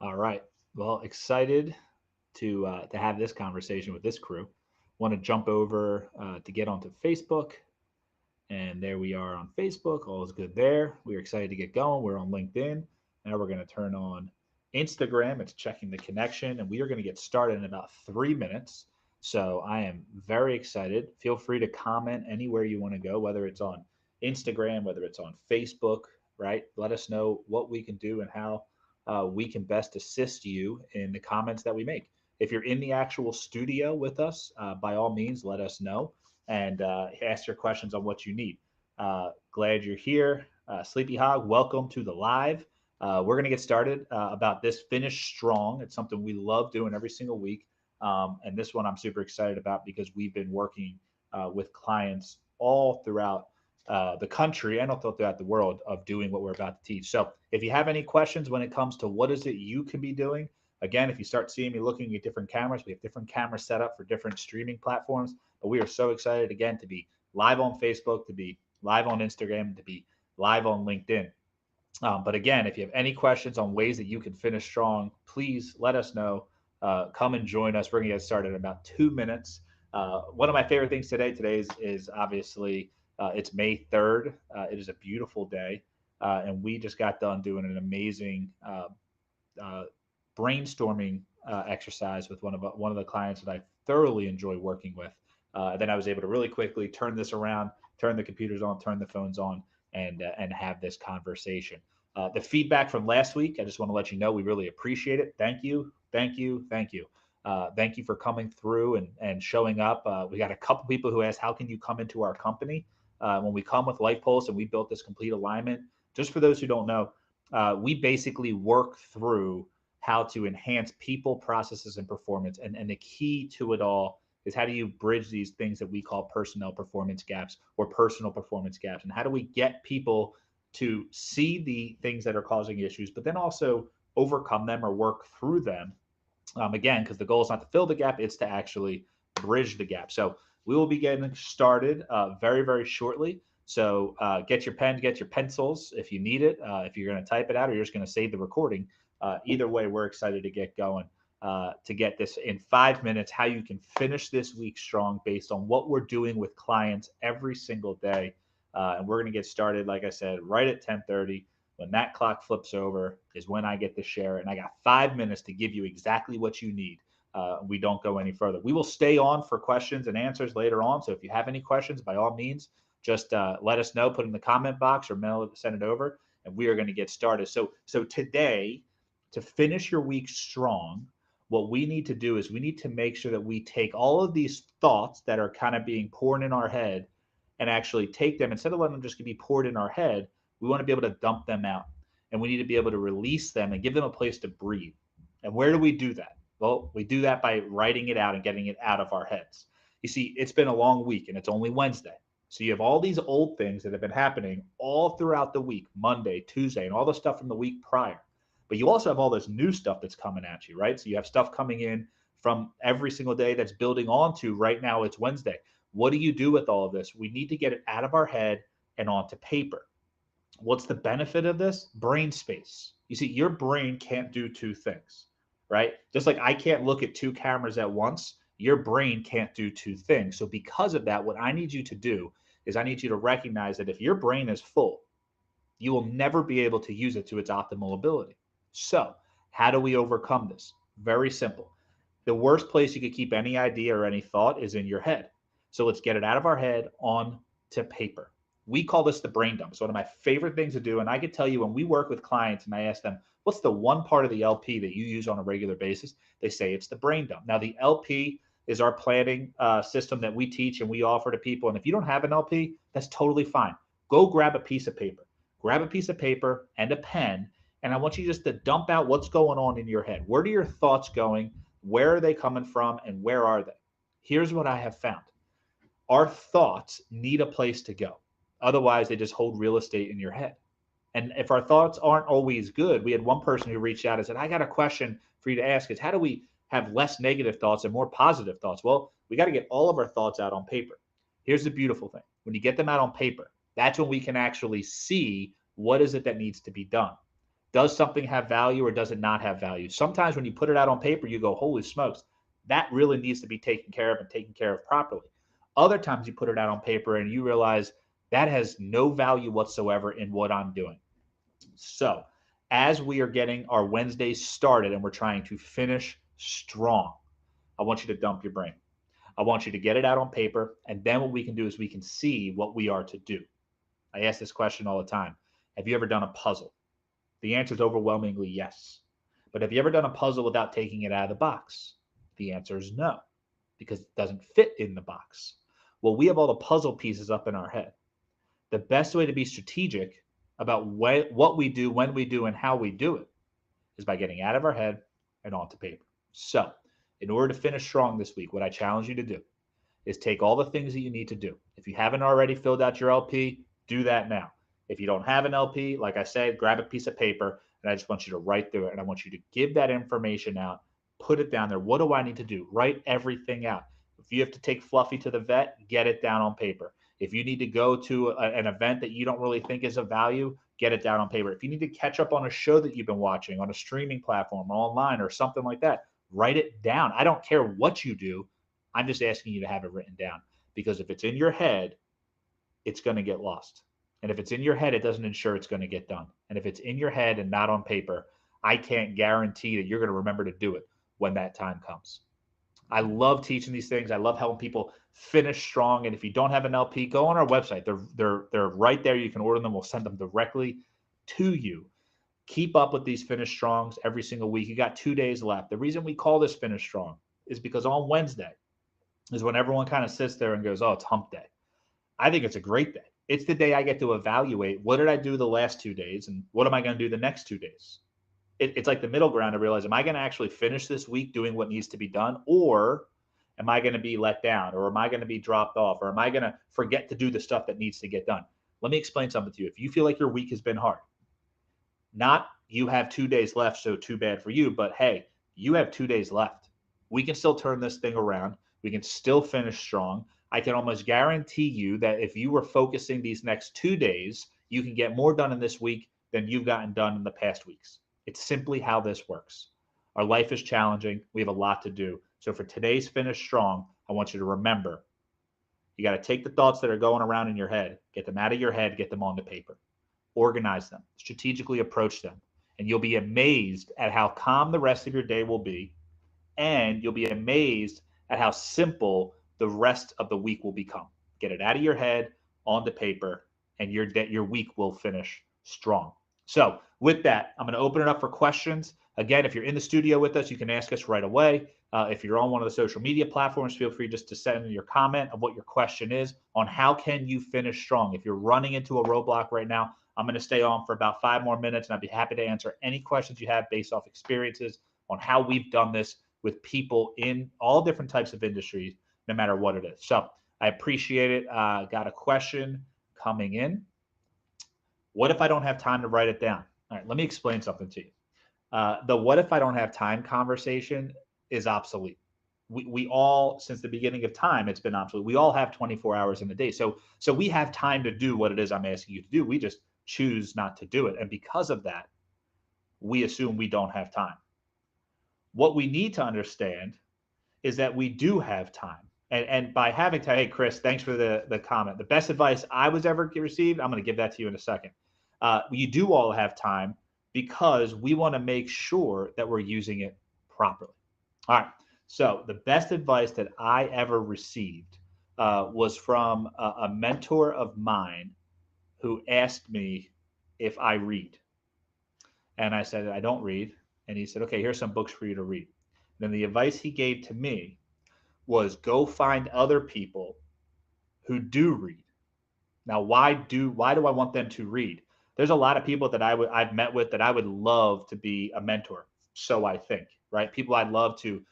All right. Well, excited to have this conversation with this crew. Want to jump over to get onto Facebook, and there we are on Facebook. All is good there. We're excited to get going. We're on LinkedIn. Now we're going to turn on Instagram. It's checking the connection, and we are going to get started in about 3 minutes. So I am very excited. Feel free to comment anywhere you want to go, whether it's on Instagram, whether it's on Facebook, right? Let us know what we can do and how we can best assist you in the comments that we make. If you're in the actual studio with us, by all means, let us know and ask your questions on what you need. Glad you're here. Sleepy Hog, welcome to the live. We're going to get started about this finish strong. It's something we love doing every single week. And this one I'm super excited about because we've been working with clients all throughout the country and also throughout the world of doing what we're about to teach. So if you have any questions when it comes to what is it you can be doing, again, if you start seeing me looking at different cameras, we have different cameras set up for different streaming platforms. But we are so excited again to be live on Facebook, to be live on Instagram, to be live on LinkedIn. But again, if you have any questions on ways that you can finish strong, please let us know. Come and join us. We're going to get started in about 2 minutes. One of my favorite things today is obviously it's May 3rd. It is a beautiful day. And we just got done doing an amazing uh, brainstorming exercise with one of the clients that I thoroughly enjoy working with. Then I was able to really quickly turn this around, turn the computers on, turn the phones on, and have this conversation. The feedback from last week, I just want to let you know we really appreciate it. Thank you, thank you, thank you. Thank you for coming through and showing up. We got a couple people who asked, "How can you come into our company?" When we come with Light Pulse and we built this complete alignment, just for those who don't know, we basically work through how to enhance people, processes, and performance. And the key to it all is how do you bridge these things that we call personnel performance gaps or personal performance gaps? And how do we get people to see the things that are causing issues, but then also overcome them or work through them? Again, because the goal is not to fill the gap, it's to actually bridge the gap. So we will be getting started very, very shortly. So get your pen, get your pencils if you need it. If you're going to type it out or you're just going to save the recording, either way, we're excited to get going. To get this in 5 minutes, how you can finish this week strong based on what we're doing with clients every single day. And we're going to get started, like I said, right at 10:30. When that clock flips over is when I get to share it. And I got 5 minutes to give you exactly what you need. We don't go any further. We will stay on for questions and answers later on. So if you have any questions, by all means, just let us know, put in the comment box or mail it, send it over, and we are going to get started. So today, to finish your week strong, what we need to do is we need to make sure that we take all of these thoughts that are kind of being poured in our head and actually take them instead of letting them just be poured in our head. We want to be able to dump them out, and we need to be able to release them and give them a place to breathe. And where do we do that? Well, we do that by writing it out and getting it out of our heads. You see, it's been a long week and it's only Wednesday. So you have all these old things that have been happening all throughout the week, Monday, Tuesday, and all the stuff from the week prior. But you also have all this new stuff that's coming at you, right? So you have stuff coming in from every single day that's building onto right now it's Wednesday. What do you do with all of this? We need to get it out of our head and onto paper. What's the benefit of this? Brain space. You see, your brain can't do two things, right? Just like I can't look at two cameras at once, your brain can't do two things. So, because of that, what I need you to do is I need you to recognize that if your brain is full, you will never be able to use it to its optimal ability. So, how do we overcome this? Very simple. The worst place you could keep any idea or any thought is in your head. So let's get it out of our head onto paper. We call this the brain dump. It's one of my favorite things to do. And I could tell you when we work with clients and I ask them, what's the one part of the LP that you use on a regular basis? They say it's the brain dump. Now, the LP is our planning system that we teach and we offer to people. And if you don't have an LP, that's totally fine. Go grab a piece of paper. Grab a piece of paper and a pen. And I want you just to dump out what's going on in your head. Where are your thoughts going? Where are they coming from? And where are they? Here's what I have found. Our thoughts need a place to go. Otherwise, they just hold real estate in your head. And if our thoughts aren't always good, we had one person who reached out and said, I got a question for you to ask is how do we have less negative thoughts and more positive thoughts? Well, we got to get all of our thoughts out on paper. Here's the beautiful thing. When you get them out on paper, that's when we can actually see what is it that needs to be done. Does something have value or does it not have value? Sometimes when you put it out on paper, you go, holy smokes, that really needs to be taken care of and taken care of properly. Other times you put it out on paper and you realize that has no value whatsoever in what I'm doing. So, as we are getting our Wednesdays started and we're trying to finish strong, I want you to dump your brain. I want you to get it out on paper. And then what we can do is we can see what we are to do. I ask this question all the time. Have you ever done a puzzle? The answer is overwhelmingly yes. But have you ever done a puzzle without taking it out of the box? The answer is no, because it doesn't fit in the box. Well, we have all the puzzle pieces up in our head. The best way to be strategic about what we do, when we do, and how we do it is by getting out of our head and onto paper. So, in order to finish strong this week, what I challenge you to do is take all the things that you need to do. If you haven't already filled out your LP, do that now. If you don't have an LP, like I said, grab a piece of paper and I just want you to write through it. And I want you to give that information out, put it down there. What do I need to do? Write everything out. If you have to take Fluffy to the vet, get it down on paper. If you need to go to an event that you don't really think is of value, get it down on paper. If you need to catch up on a show that you've been watching on a streaming platform or online or something like that, write it down. I don't care what you do. I'm just asking you to have it written down, because if it's in your head, it's going to get lost. And if it's in your head, it doesn't ensure it's going to get done. And if it's in your head and not on paper, I can't guarantee that you're going to remember to do it when that time comes. I love teaching these things. I love helping people finish strong. And if you don't have an LP, go on our website. They're right there. You can order them. We'll send them directly to you. Keep up with these finish strongs every single week. You got 2 days left. The reason we call this finish strong is because on Wednesday is when everyone kind of sits there and goes, oh, it's hump day. I think it's a great day. It's the day I get to evaluate what did I do the last 2 days and what am I going to do the next 2 days. It's like the middle ground to realize, am I going to actually finish this week doing what needs to be done, or am I going to be let down, or am I going to be dropped off, or am I going to forget to do the stuff that needs to get done? Let me explain something to you. If you feel like your week has been hard, not you have 2 days left, so too bad for you, but hey, you have 2 days left. We can still turn this thing around. We can still finish strong. I can almost guarantee you that if you were focusing these next 2 days, you can get more done in this week than you've gotten done in the past weeks. It's simply how this works. Our life is challenging. We have a lot to do. So for today's finish strong, I want you to remember, you got to take the thoughts that are going around in your head, get them out of your head, get them onto paper, organize them, strategically approach them, and you'll be amazed at how calm the rest of your day will be, and you'll be amazed at how simple the rest of the week will become. Get it out of your head, onto paper, and your week will finish strong. So with that, I'm going to open it up for questions. Again, if you're in the studio with us, you can ask us right away. If you're on one of the social media platforms, feel free just to send your comment of what your question is on how can you finish strong. If you're running into a roadblock right now, I'm going to stay on for about 5 more minutes, and I'd be happy to answer any questions you have based off experiences on how we've done this with people in all different types of industries, no matter what it is. So I appreciate it. Got a question coming in. What if I don't have time to write it down? All right, let me explain something to you. The what if I don't have time conversation is obsolete. We all, since the beginning of time, it's been obsolete. We all have 24 hours in a day. So we have time to do what it is I'm asking you to do. We just choose not to do it. And because of that, we assume we don't have time. What we need to understand is that we do have time. And by having time, hey, Chris, thanks for the comment. The best advice I was ever received, I'm going to give that to you in a second. You do all have time because we want to make sure that we're using it properly. All right. So the best advice that I ever received was from a mentor of mine who asked me if I read. And I said, I don't read. And he said, okay, here's some books for you to read. And then the advice he gave to me was go find other people who do read. Now, why do I want them to read? There's a lot of people that I've met with that I would love to be a mentor. So I think, right? People I'd love to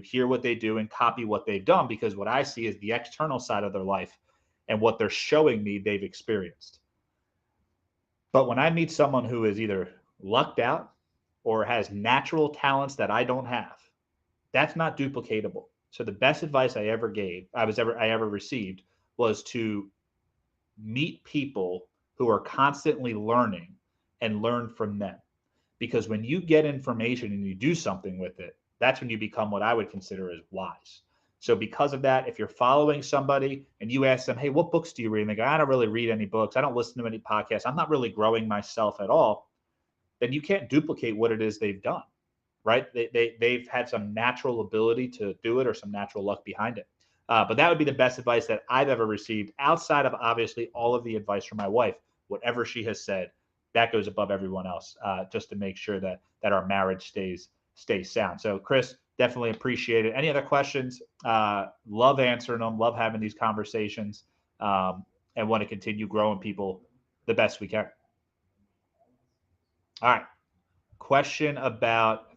hear what they do and copy what they've done, because what I see is the external side of their life and what they're showing me they've experienced. But when I meet someone who is either lucked out or has natural talents that I don't have, that's not duplicatable. So the best advice I ever received was to meet people who are constantly learning and learn from them. because when you get information and you do something with it, that's when you become what I would consider as wise. So because of that, if you're following somebody and you ask them, hey, what books do you read? And they go, I don't really read any books. I don't listen to any podcasts. I'm not really growing myself at all. Then you can't duplicate what it is they've done, right? They've had some natural ability to do it or some natural luck behind it. But that would be the best advice that I've ever received outside of obviously all of the advice from my wife. Whatever she has said, that goes above everyone else, just to make sure that our marriage stays sound. So, Chris, definitely appreciate it. Any other questions? Love answering them. Love having these conversations, and want to continue growing people the best we can. All right. Question about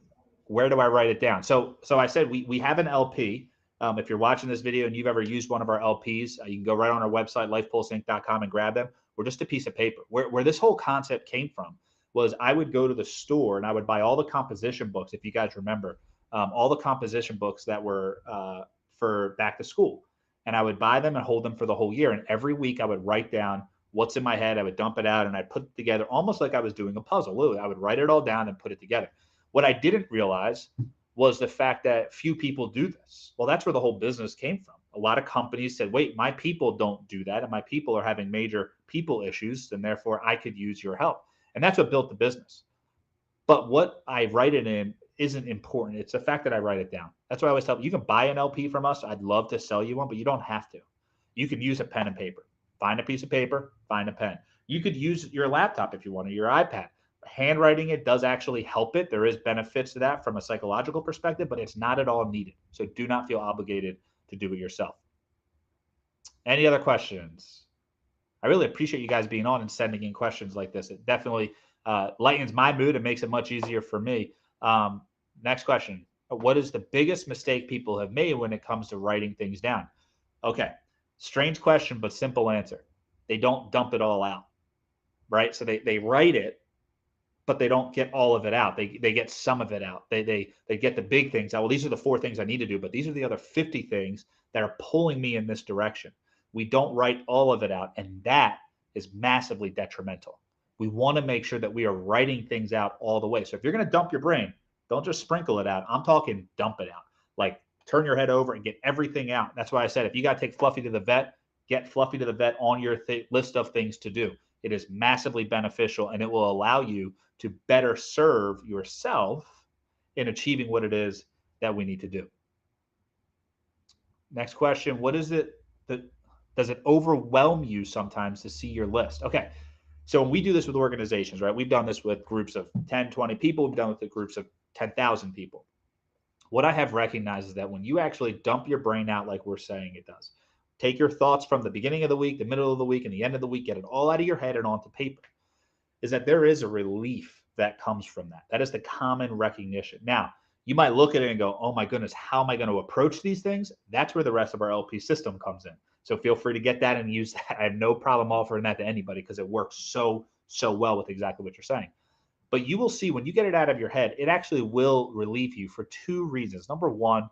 where do I write it down? So I said we have an LP. If you're watching this video and you've ever used one of our LPs, you can go right on our website, lifepulseinc.com, and grab them. We're just a piece of paper. Where this whole concept came from was I would go to the store and I would buy all the composition books, if you guys remember, all the composition books that were for back to school. And I would buy them and hold them for the whole year. And every week I would write down what's in my head. I would dump it out and I'd put it together almost like I was doing a puzzle. Literally, I would write it all down and put it together. What I didn't realize was the fact that few people do this. Well, that's where the whole business came from. A lot of companies said, wait, my people don't do that. And my people are having major people issues. And therefore, I could use your help. And that's what built the business. But what I write it in isn't important. It's the fact that I write it down. That's why I always tell you, you can buy an LP from us. I'd love to sell you one, but you don't have to. You can use a pen and paper. Find a piece of paper, find a pen. You could use your laptop if you want, or your iPad. Handwriting it does actually help it. There is benefits to that from a psychological perspective, but it's not at all needed. So do not feel obligated to do it yourself. Any other questions? I really appreciate you guys being on and sending in questions like this. It definitely lightens my mood and makes it much easier for me. Next question. What is the biggest mistake people have made when it comes to writing things down? Okay. Strange question, but simple answer. They don't dump it all out, right? So they write it, but they don't get all of it out. They get some of it out. They get the big things out. Well, these are the 4 things I need to do, but these are the other 50 things that are pulling me in this direction. We don't write all of it out, and that is massively detrimental. We want to make sure that we are writing things out all the way. So if you're going to dump your brain, don't just sprinkle it out. I'm talking dump it out. Like turn your head over and get everything out. That's why I said if you got to take Fluffy to the vet, get Fluffy to the vet on your list of things to do. It is massively beneficial, and it will allow you to better serve yourself in achieving what it is that we need to do. Next question. What is it that does it overwhelm you sometimes to see your list? Okay. So when we do this with organizations, right? We've done this with groups of 10, 20 people. We've done it with groups of 10,000 people. What I have recognized is that when you actually dump your brain out like we're saying it does, take your thoughts from the beginning of the week, the middle of the week, and the end of the week, get it all out of your head and onto paper, is that there is a relief that comes from that. That is the common recognition. Now, you might look at it and go, oh my goodness, how am I going to approach these things? That's where the rest of our LP system comes in. So feel free to get that and use that. I have no problem offering that to anybody because it works so well with exactly what you're saying. But you will see when you get it out of your head, it actually will relieve you for 2 reasons. Number one,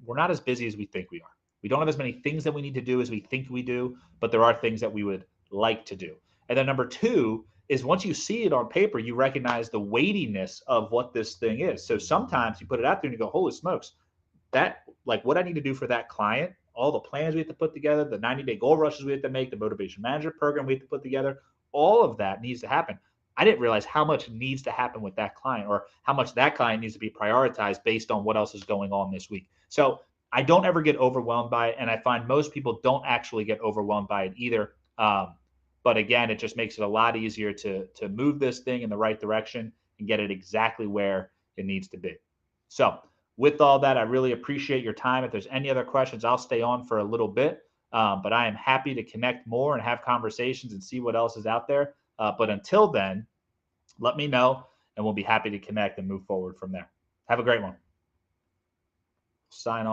we're not as busy as we think we are. We don't have as many things that we need to do as we think we do, but there are things that we would like to do. And then number 2 is once you see it on paper, you recognize the weightiness of what this thing is. So sometimes you put it out there and you go, holy smokes, that like what I need to do for that client, all the plans we have to put together, the 90-day goal rushes we have to make, the motivation manager program we have to put together, all of that needs to happen. I didn't realize how much needs to happen with that client or how much that client needs to be prioritized based on what else is going on this week. So I don't ever get overwhelmed by it. And I find most people don't actually get overwhelmed by it either. But again, it just makes it a lot easier to move this thing in the right direction and get it exactly where it needs to be. So with all that, I really appreciate your time. If there's any other questions, I'll stay on for a little bit. But I am happy to connect more and have conversations and see what else is out there. But until then, let me know, and we'll be happy to connect and move forward from there. Have a great one. Sign off.